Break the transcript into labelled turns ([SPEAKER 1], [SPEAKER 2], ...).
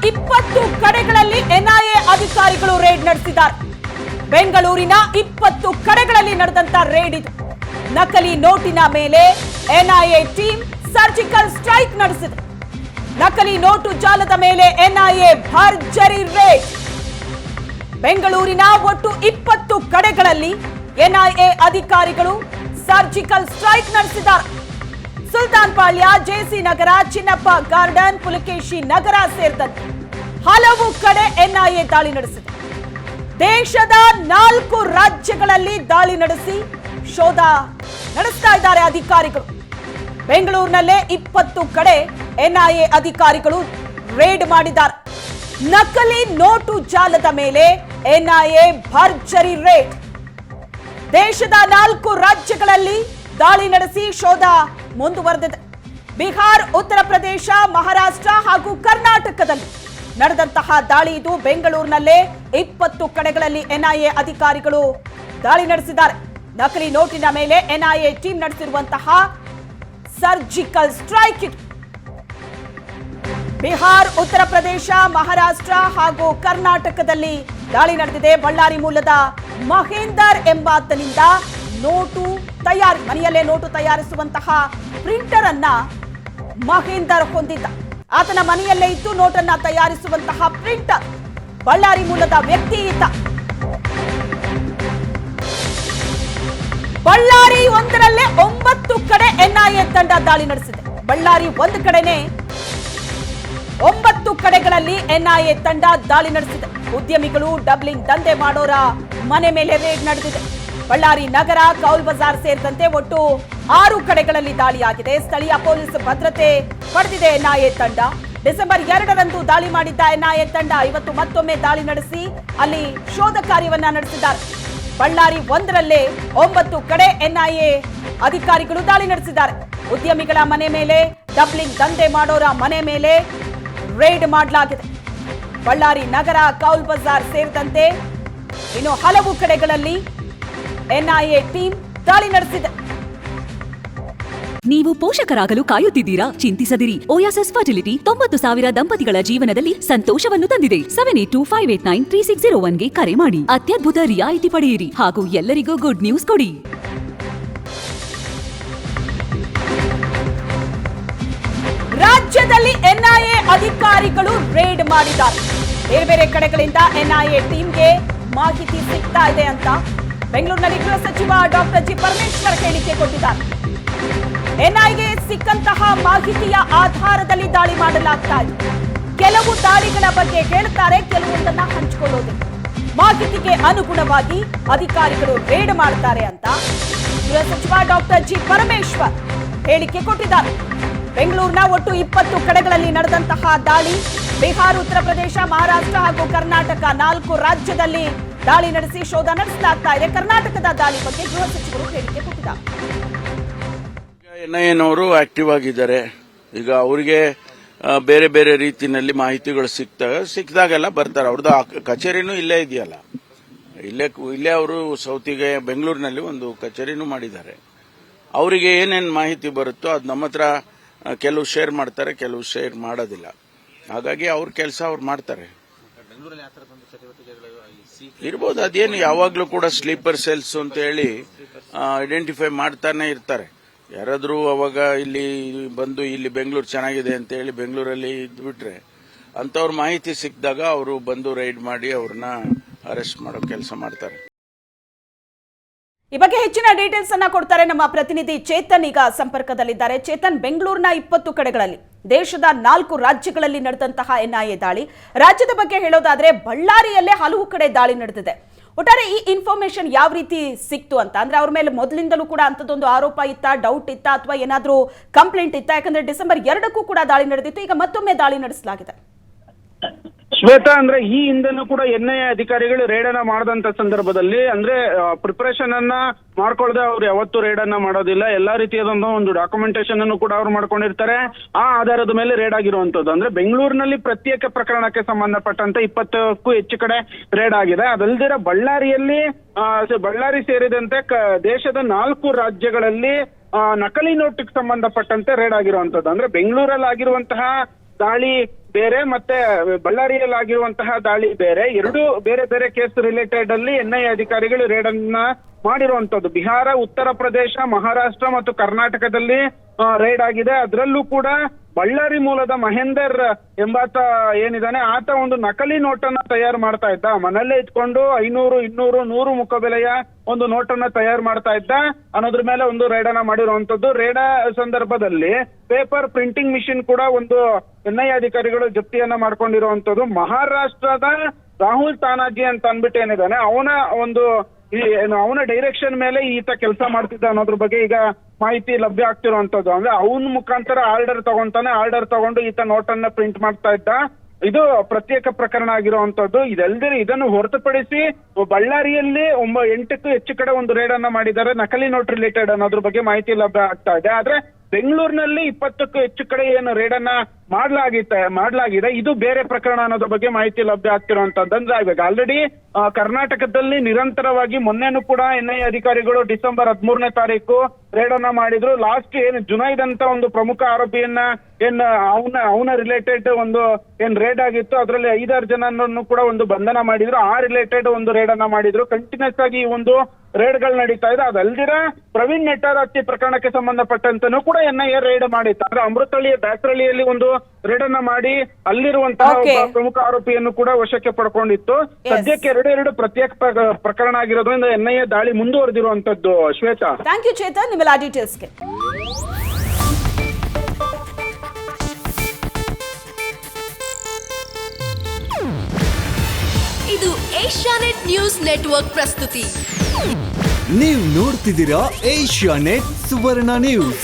[SPEAKER 1] 20 ಕಡೆಗಳಲ್ಲಿ ಎನ್ಐಎ ಅಧಿಕಾರಿಗಳು ರೇಡ್ ನಡೆಸಿದ್ದಾರೆ. ಬೆಂಗಳೂರಿನ 20 ಕಡೆಗಳಲ್ಲಿ ನಡೆದಂತ ರೇಡ್ ಇದು. ನಕಲಿ ನೋಟಿನ ಮೇಲೆ ಎನ್ಐಎ ಟೀಮ್ ಸರ್ಜಿಕಲ್ ಸ್ಟ್ರೈಕ್ ನಡೆಸಿದೆ. ನಕಲಿ ನೋಟು ಜಾಲದ ಮೇಲೆ ಎನ್ಐಎ ಭರ್ಜರಿ ರೇಡ್. ಬೆಂಗಳೂರಿನ ಒಟ್ಟು 20 ಕಡೆಗಳಲ್ಲಿ ಎನ್ಐಎ ಅಧಿಕಾರಿಗಳು ಸರ್ಜಿಕಲ್ ಸ್ಟ್ರೈಕ್ ನಡೆಸಿದ್ದಾರೆ. ಸುಲ್ತಾನ್ ಪಾಳ್ಯ, ಜೆಸಿ ನಗರ, ಚಿನ್ನಪ್ಪ ಗಾರ್ಡನ್, ಪುಲಕೇಶಿ ನಗರ ಸೇರಿದಂತೆ ಹಲವು ಕಡೆ ಎನ್ಐಎ ದಾಳಿ ನಡೆಸಿದೆ. ದೇಶದ 4 ರಾಜ್ಯಗಳಲ್ಲಿ ದಾಳಿ ನಡೆಸಿ ಶೋಧ ನಡೆಸ್ತಾ ಇದ್ದಾರೆ ಅಧಿಕಾರಿಗಳು. ಬೆಂಗಳೂರಿನಲ್ಲೇ 20 ಕಡೆ ಎನ್ಐಎ ಅಧಿಕಾರಿಗಳು ರೇಡ್ ಮಾಡಿದ್ದಾರೆ. ನಕಲಿ ನೋಟು ಜಾಲದ ಮೇಲೆ ಎನ್ಐಎ ಭರ್ಜರಿ ರೇಡ್. ದೇಶದ 4 ರಾಜ್ಯಗಳಲ್ಲಿ ದಾಳಿ ನಡೆಸಿ ಶೋಧ ಮುಂದುವರೆದಿದೆ. ಬಿಹಾರ್, ಉತ್ತರ ಪ್ರದೇಶ, ಮಹಾರಾಷ್ಟ್ರ ಹಾಗೂ ಕರ್ನಾಟಕದಲ್ಲಿ ನಡೆದಂತಹ ದಾಳಿ ಇದು. ಬೆಂಗಳೂರಿನಲ್ಲೇ 20 ಕಡೆಗಳಲ್ಲಿ ಎನ್ಐಎ ಅಧಿಕಾರಿಗಳು ದಾಳಿ ನಡೆಸಿದ್ದಾರೆ. ನಕಲಿ ನೋಟಿನ ಮೇಲೆ ಎನ್ಐಎ ಟೀಮ್ ನಡೆಸಿರುವಂತಹ ಸರ್ಜಿಕಲ್ ಸ್ಟ್ರೈಕ್ ಇದು. ಬಿಹಾರ್, ಉತ್ತರ ಪ್ರದೇಶ, ಮಹಾರಾಷ್ಟ್ರ ಹಾಗೂ ಕರ್ನಾಟಕದಲ್ಲಿ ದಾಳಿ ನಡೆದಿದೆ. ಬಳ್ಳಾರಿ ಮೂಲದ ಮಹೇಂದರ್ ಎಂಬಾತನಿಂದ ಮನೆಯಲ್ಲೇ ನೋಟು ತಯಾರಿಸುವಂತಹ ಪ್ರಿಂಟರ್ ಅನ್ನ ಮಹೇಂದರ್ ಹೊಂದಿದ್ದ. ಆತನ ಮನೆಯಲ್ಲೇ ಇತ್ತು ನೋಟನ್ನ ತಯಾರಿಸುವಂತಹ ಪ್ರಿಂಟರ್. ಬಳ್ಳಾರಿ ಮೂಲದ ವ್ಯಕ್ತಿ ಇದ್ದ. ಬಳ್ಳಾರಿ ಒಂದರಲ್ಲೇ 9 ಕಡೆ ಎನ್ಐಎ ತಂಡ ದಾಳಿ ನಡೆಸಿದೆ. ಬಳ್ಳಾರಿ ಒಂದು ಕಡೆನೆ 9 ಕಡೆಗಳಲ್ಲಿ ಎನ್ಐಎ ತಂಡ ದಾಳಿ ನಡೆಸಿದೆ. ಉದ್ಯಮಿಗಳು ಡಬ್ಲಿಂಗ್ ದಂಧೆ ಮಾಡೋರ ಮನೆ ಮೇಲೆ ರೇಡ್ ನಡೆದಿದೆ. ಬಳ್ಳಾರಿ ನಗರ, ಕೌಲ್ ಬಜಾರ್ ಸೇರಿದಂತೆ ಒಟ್ಟು 6 ಕಡೆಗಳಲ್ಲಿ ದಾಳಿಯಾಗಿದೆ. ಸ್ಥಳೀಯ ಪೊಲೀಸ್ ಭದ್ರತೆ ಪಡೆದಿದೆ ಎನ್ಐಎ ತಂಡ. ಡಿಸೆಂಬರ್ 2ರಂದು ದಾಳಿ ಮಾಡಿದ್ದ ಎನ್ಐಎ ತಂಡ ಇವತ್ತು ಮತ್ತೊಮ್ಮೆ ದಾಳಿ ನಡೆಸಿ ಅಲ್ಲಿ ಶೋಧ ಕಾರ್ಯವನ್ನ ನಡೆಸಿದ್ದಾರೆ. ಬಳ್ಳಾರಿ ಒಂದರಲ್ಲೇ 9 ಕಡೆ ಎನ್ಐಎ ಅಧಿಕಾರಿಗಳು ದಾಳಿ ನಡೆಸಿದ್ದಾರೆ. ಉದ್ಯಮಿಗಳ ಮನೆ ಮೇಲೆ, ಡಬ್ಲಿಂಗ್ ದಂಧೆ ಮಾಡೋರ ಮನೆ ಮೇಲೆ ರೇಡ್ ಮಾಡಲಾಗಿದೆ. ಬಳ್ಳಾರಿ ನಗರ, ಕೌಲ್ ಬಜಾರ್ ಸೇರಿದಂತೆ ಇನ್ನು ಹಲವು ಕಡೆಗಳಲ್ಲಿ ಎನ್ಐಎ ಟೀಮ್ ದಾಳಿ ನಡೆಸಿದೆ.
[SPEAKER 2] ನೀವು ಪೋಷಕರಾಗಲು ಕಾಯುತ್ತಿದ್ದೀರಾ? ಚಿಂತಿಸದಿರಿ. ಓಯಾಸಿಸ್ ಫರ್ಟಿಲಿಟಿ 90,000 ದಂಪತಿಗಳ ಜೀವನದಲ್ಲಿ ಸಂತೋಷವನ್ನು ತಂದಿದೆ. 7825893601ಗೆ ಕರೆ ಮಾಡಿ. ಅತ್ಯದ್ಭುತ ರಿಯಾಯಿತಿ ಪಡೆಯಿರಿ ಹಾಗೂ ಎಲ್ಲರಿಗೂ ಗುಡ್ ನ್ಯೂಸ್ ಕೊಡಿ.
[SPEAKER 1] ರಾಜ್ಯದಲ್ಲಿ ಎನ್ಐಎ ಅಧಿಕಾರಿಗಳು ರೇಡ್ ಮಾಡಿದ್ದಾರೆ. ಬೇರೆ ಬೇರೆ ಕಡೆಗಳಿಂದ ಎನ್ಐಎ ಟೀಮ್ಗೆ ಮಾಹಿತಿ ಸಿಗ್ತಾ ಇದೆ ಅಂತ ಬೆಂಗಳೂರಿನಲ್ಲಿ ಗೃಹ ಸಚಿವ ಡಾಕ್ಟರ್ ಜಿ ಪರಮೇಶ್ವರ್ ಹೇಳಿಕೆ ಕೊಟ್ಟಿದ್ದಾರೆ. ಎನ್ಐಎಗೆ ಸಿಕ್ಕಂತಹ ಮಾಹಿತಿಯ ಆಧಾರದಲ್ಲಿ ದಾಳಿ ಮಾಡಲಾಗ್ತಾ ಇದೆ. ಕೆಲವು ದಾಳಿಗಳ ಬಗ್ಗೆ ಹೇಳ್ತಾರೆ, ಕೆಲವೊಂದನ್ನ ಹಂಚಿಕೊಳ್ಳೋದಿಲ್ಲ. ಮಾಹಿತಿಗೆ ಅನುಗುಣವಾಗಿ ಅಧಿಕಾರಿಗಳು ರೇಡ್ ಮಾಡ್ತಾರೆ ಅಂತ ಗೃಹ ಸಚಿವ ಡಾಕ್ಟರ್ ಜಿ ಪರಮೇಶ್ವರ್ ಹೇಳಿಕೆ ಕೊಟ್ಟಿದ್ದಾರೆ. ಬೆಂಗಳೂರಿನ ಒಟ್ಟು 20 ಕಡೆಗಳಲ್ಲಿ ನಡೆದಂತಹ ದಾಳಿ ಬಿಹಾರ, ಉತ್ತರ ಪ್ರದೇಶ, ಮಹಾರಾಷ್ಟ್ರ ಹಾಗೂ ಕರ್ನಾಟಕ 4 ರಾಜ್ಯದಲ್ಲಿ ದಾಳಿ ನಡೆಸಿ ಶೋಧ ನಡೆಸಲಾಗ್ತಾ ಇದೆ. ಕರ್ನಾಟಕದ ದಾಳಿ ಬಗ್ಗೆ ಗೃಹ ಸಚಿವರು ಹೇಳಿಕೆ ಕೊಟ್ಟಿದ್ದಾರೆ.
[SPEAKER 3] ಎನ್ಐಎನವರು ಆಕ್ಟಿವ್ ಆಗಿದ್ದಾರೆ. ಈಗ ಅವರಿಗೆ ಬೇರೆ ಬೇರೆ ರೀತಿಯಲ್ಲಿ ಮಾಹಿತಿಗಳು ಸಿಕ್ಕಿದಾಗೆಲ್ಲ ಬರ್ತಾರೆ. ಅವ್ರದ್ದು ಕಚೇರಿನೂ ಇಲ್ಲೇ ಇದೆಯಲ್ಲ, ಇಲ್ಲೇ ಅವರು ಸೌತಿಗೆ ಬೆಂಗಳೂರಿನಲ್ಲಿ ಒಂದು ಕಚೇರಿನೂ ಮಾಡಿದ್ದಾರೆ. ಅವರಿಗೆ ಏನೇನು ಮಾಹಿತಿ ಬರುತ್ತೋ ಅದು ನಮ್ಮ ಹತ್ರ ಕೆಲವು ಶೇರ್ ಮಾಡ್ತಾರೆ, ಕೆಲವು ಶೇರ್ ಮಾಡೋದಿಲ್ಲ. ಹಾಗಾಗಿ ಅವ್ರ ಕೆಲಸ ಅವ್ರು ಮಾಡ್ತಾರೆ. ಇರ್ಬೋದು, ಅದೇನು ಯಾವಾಗ್ಲೂ ಕೂಡ ಸ್ಲೀಪರ್ ಸೆಲ್ಸ್ ಅಂತ ಹೇಳಿ ಐಡೆಂಟಿಫೈ ಮಾಡ್ತಾನೆ ಇರ್ತಾರೆ. ಯಾರಾದ್ರೂ ಅವಾಗ ಇಲ್ಲಿ ಬಂದು ಇಲ್ಲಿ ಬೆಂಗಳೂರು ಚೆನ್ನಾಗಿದೆ ಅಂತ ಹೇಳಿ ಬೆಂಗಳೂರಲ್ಲಿ ಇದ್ಬಿಟ್ರೆ ಅಂತವ್ರ ಮಾಹಿತಿ ಸಿಕ್ಕಿದಾಗ ಅವರು ಬಂದು ರೈಡ್ ಮಾಡಿ ಅವ್ರನ್ನ ಅರೆಸ್ಟ್ ಮಾಡೋ ಕೆಲಸ ಮಾಡ್ತಾರೆ.
[SPEAKER 1] ಈ ಬಗ್ಗೆ ಹೆಚ್ಚಿನ ಡೀಟೇಲ್ಸ್ ಅನ್ನ ಕೊಡ್ತಾರೆ ನಮ್ಮ ಪ್ರತಿನಿಧಿ ಚೇತನ್. ಈಗ ಸಂಪರ್ಕದಲ್ಲಿದ್ದಾರೆ. ಚೇತನ್, ಬೆಂಗಳೂರಿನ 20 ಕಡೆಗಳಲ್ಲಿ ದೇಶದ 4 ರಾಜ್ಯಗಳಲ್ಲಿ ನಡೆದಂತಹ ಎನ್ಐಎ ದಾಳಿ, ರಾಜ್ಯದ ಬಗ್ಗೆ ಹೇಳೋದಾದ್ರೆ ಬಳ್ಳಾರಿಯಲ್ಲೇ ಹಲವು ಕಡೆ ದಾಳಿ ನಡೆದಿದೆ. ಒಟ್ಟಾರೆ ಈ ಇನ್ಫಾರ್ಮೇಶನ್ ಯಾವ ರೀತಿ ಸಿಕ್ತು ಅಂತ ಅಂದ್ರೆ ಅವ್ರ ಮೇಲೆ ಮೊದಲಿಂದಲೂ ಕೂಡ ಅಂತದೊಂದು ಆರೋಪ ಇತ್ತಾ, ಡೌಟ್ ಇತ್ತಾ, ಅಥವಾ ಏನಾದ್ರೂ ಕಂಪ್ಲೇಂಟ್ ಇತ್ತಾ? ಯಾಕಂದ್ರೆ ಡಿಸೆಂಬರ್ 2ಕ್ಕೂ ಕೂಡ ದಾಳಿ ನಡೆದಿತ್ತು, ಈಗ ಮತ್ತೊಮ್ಮೆ ದಾಳಿ ನಡೆಸಲಾಗಿದೆ.
[SPEAKER 4] ಶ್ವೇತಾ, ಅಂದ್ರೆ ಈ ಹಿಂದೆನೂ ಕೂಡ ಎನ್ಐಎ ಅಧಿಕಾರಿಗಳು ರೇಡ್ ಅನ್ನ ಮಾಡದಂತ ಸಂದರ್ಭದಲ್ಲಿ ಅಂದ್ರೆ ಪ್ರಿಪರೇಷನ್ ಅನ್ನ ಮಾಡ್ಕೊಳ್ದೆ ಅವ್ರು ಯಾವತ್ತೂ ರೇಡ್ ಅನ್ನ ಮಾಡೋದಿಲ್ಲ. ಎಲ್ಲಾ ರೀತಿಯಾದಂತಹ ಒಂದು ಡಾಕ್ಯುಮೆಂಟೇಶನ್ ಅನ್ನು ಕೂಡ ಅವ್ರು ಮಾಡ್ಕೊಂಡಿರ್ತಾರೆ. ಆ ಆಧಾರದ ಮೇಲೆ ರೇಡ್ ಆಗಿರುವಂತದ್ದು. ಅಂದ್ರೆ ಬೆಂಗಳೂರಿನಲ್ಲಿ ಪ್ರತ್ಯೇಕ ಪ್ರಕರಣಕ್ಕೆ ಸಂಬಂಧಪಟ್ಟಂತೆ 20ಕ್ಕೂ ಹೆಚ್ಚು ಕಡೆ ರೇಡ್ ಆಗಿದೆ. ಅದಲ್ದಿರ ಬಳ್ಳಾರಿ ಸೇರಿದಂತೆ ದೇಶದ 4 ರಾಜ್ಯಗಳಲ್ಲಿ ನಕಲಿ ನೋಟಿಗೆ ಸಂಬಂಧಪಟ್ಟಂತೆ ರೇಡ್ ಆಗಿರುವಂತದ್ದು. ಅಂದ್ರೆ ಬೆಂಗಳೂರಲ್ಲಿ ಆಗಿರುವಂತಹ ದಾಳಿ ಬೇರೆ ಮತ್ತೆ ಬಳ್ಳಾರಿಯಲ್ಲಿ ಆಗಿರುವಂತಹ ದಾಳಿ ಬೇರೆ, ಎರಡು ಬೇರೆ ಬೇರೆ ಕೇಸ್ ರಿಲೇಟೆಡ್ ಅಲ್ಲಿ NIA ಅಧಿಕಾರಿಗಳು ರೇಡ್ ಅನ್ನ ಮಾಡಿರುವಂತದ್ದು. ಬಿಹಾರ, ಉತ್ತರ ಪ್ರದೇಶ, ಮಹಾರಾಷ್ಟ್ರ ಮತ್ತು ಕರ್ನಾಟಕದಲ್ಲಿ ರೈಡ್ ಆಗಿದೆ. ಅದರಲ್ಲೂ ಕೂಡ ಬಳ್ಳಾರಿ ಮೂಲದ ಮಹೇಂದರ್ ಎಂಬಾತ ಏನಿದಾನೆ ಆತ ಒಂದು ನಕಲಿ ನೋಟನ್ನ ತಯಾರು ಮಾಡ್ತಾ ಇದ್ದ. ಮನೆಯಲ್ಲೇ ಇಟ್ಕೊಂಡು 500, 200, 100 ಮುಖಬೆಲೆಯ ಒಂದು ನೋಟನ್ನ ತಯಾರು ಮಾಡ್ತಾ ಇದ್ದ ಅನ್ನೋದ್ರ ಮೇಲೆ ಒಂದು ರೇಡ್ ಅನ್ನ ಮಾಡಿರುವಂತದ್ದು. ರೇಡ ಸಂದರ್ಭದಲ್ಲಿ ಪೇಪರ್ ಪ್ರಿಂಟಿಂಗ್ ಮಿಷಿನ್ ಕೂಡ ಒಂದು NIA ಅಧಿಕಾರಿಗಳು ಜಪ್ತಿಯನ್ನ ಮಾಡ್ಕೊಂಡಿರುವಂತದ್ದು. ಮಹಾರಾಷ್ಟ್ರದ ರಾಹುಲ್ ತಾನಾಜಿ ಅಂತ ಅಂದ್ಬಿಟ್ಟು ಏನಿದಾನೆ ಅವನ ಡೈರೆಕ್ಷನ್ ಮೇಲೆ ಈತ ಕೆಲಸ ಮಾಡ್ತಿದ್ದ ಅನ್ನೋದ್ರ ಬಗ್ಗೆ ಈಗ ಮಾಹಿತಿ ಲಭ್ಯ ಆಗ್ತಿರುವಂತದ್ದು. ಅಂದ್ರೆ ಅವನ ಮುಖಾಂತರ ಆರ್ಡರ್ ತಗೊಂಡು ಈತ ನೋಟನ್ನ ಪ್ರಿಂಟ್ ಮಾಡ್ತಾ ಇದ್ದ. ಇದು ಪ್ರತ್ಯೇಕ ಪ್ರಕರಣ ಆಗಿರುವಂತದ್ದು. ಇದನ್ನು ಹೊರತುಪಡಿಸಿ ಬಳ್ಳಾರಿಯಲ್ಲಿ 8ಕ್ಕೂ ಹೆಚ್ಚು ಕಡೆ ಒಂದು ರೇಡ್ ಅನ್ನ ಮಾಡಿದ್ದಾರೆ ನಕಲಿ ನೋಟ್ ರಿಲೇಟೆಡ್ ಅನ್ನೋದ್ರ ಬಗ್ಗೆ ಮಾಹಿತಿ ಲಭ್ಯ ಆಗ್ತಾ ಇದೆ. ಆದ್ರೆ ಬೆಂಗಳೂರಿನಲ್ಲಿ 20ಕ್ಕೂ ಹೆಚ್ಚು ಕಡೆ ಏನು ರೇಡ್ ಅನ್ನ ಮಾಡಲಾಗಿದೆ ಇದು ಬೇರೆ ಪ್ರಕರಣ ಅನ್ನೋದ್ರ ಬಗ್ಗೆ ಮಾಹಿತಿ ಲಭ್ಯ ಆಗ್ತಿರುವಂತದ್ದು. ಅಂದ್ರೆ ಇವಾಗ ಆಲ್ರೆಡಿ ಕರ್ನಾಟಕದಲ್ಲಿ ನಿರಂತರವಾಗಿ ಮೊನ್ನೆನೂ ಕೂಡ NIA ಅಧಿಕಾರಿಗಳು ಡಿಸೆಂಬರ್ 13ನೇ ತಾರೀಕು ರೇಡ್ ಅನ್ನ ಮಾಡಿದ್ರು. ಲಾಸ್ಟ್ ಏನು ಜುನೈದ್ ಅಂತ ಒಂದು ಪ್ರಮುಖ ಆರೋಪಿಯನ್ನ ಅವನ ರಿಲೇಟೆಡ್ ಒಂದು ರೇಡ್ ಆಗಿತ್ತು. ಅದರಲ್ಲಿ 5-6 ಜನರನ್ನು ಕೂಡ ಒಂದು ಬಂಧನ ಮಾಡಿದ್ರು. ಆ ರಿಲೇಟೆಡ್ ಒಂದು ರೇಡ್ ಅನ್ನ ಮಾಡಿದ್ರು. ಕಂಟಿನ್ಯೂಸ್ ಆಗಿ ಈ ಒಂದು ರೇಡ್ಗಳು ನಡೀತಾ ಇದೆ. ಅದಲ್ದಿರ ಪ್ರವೀಣ್ ನೆಟ್ಟಾರ್ ಹತ್ಯೆ ಪ್ರಕರಣಕ್ಕೆ ಸಂಬಂಧಪಟ್ಟಂತನೂ ಕೂಡ NIA ರೇಡ್ ಮಾಡಿತ್ತು. ಅಂದ್ರೆ ಅಮೃತಹಳ್ಳಿಯ ಬ್ಯಾಸರಳ್ಳಿಯಲ್ಲಿ ಒಂದು ರೇಡ್ ಅನ್ನ ಮಾಡಿ ಅಲ್ಲಿರುವಂತಹ ಪ್ರಮುಖ ಆರೋಪಿಯನ್ನು ಕೂಡ ವಶಕ್ಕೆ ಪಡ್ಕೊಂಡಿತ್ತು. ಸದ್ಯಕ್ಕೆ ಎರಡು ಪ್ರತ್ಯೇಕ ಪ್ರಕರಣ ಆಗಿರೋದ್ರಿಂದ NIA ದಾಳಿ ಮುಂದುವರೆದಿರುವಂತದ್ದು. ಶ್ವೇತಾ,
[SPEAKER 1] ಥ್ಯಾಂಕ್ ಯು ಚೇತನ್, ನಿಮ್ಮೆಲ್ಲ ಡೀಟೇಲ್ಸ್ಗೆ.
[SPEAKER 5] ಇದು ಏಷ್ಯಾನೆಟ್ ನ್ಯೂಸ್ ನೆಟ್ವರ್ಕ್ ಪ್ರಸ್ತುತಿ.
[SPEAKER 6] ನೀವು ನೋಡ್ತಿದ್ದೀರಾ ಏಷ್ಯಾನೆಟ್ ಸುವರ್ಣ ನ್ಯೂಸ್.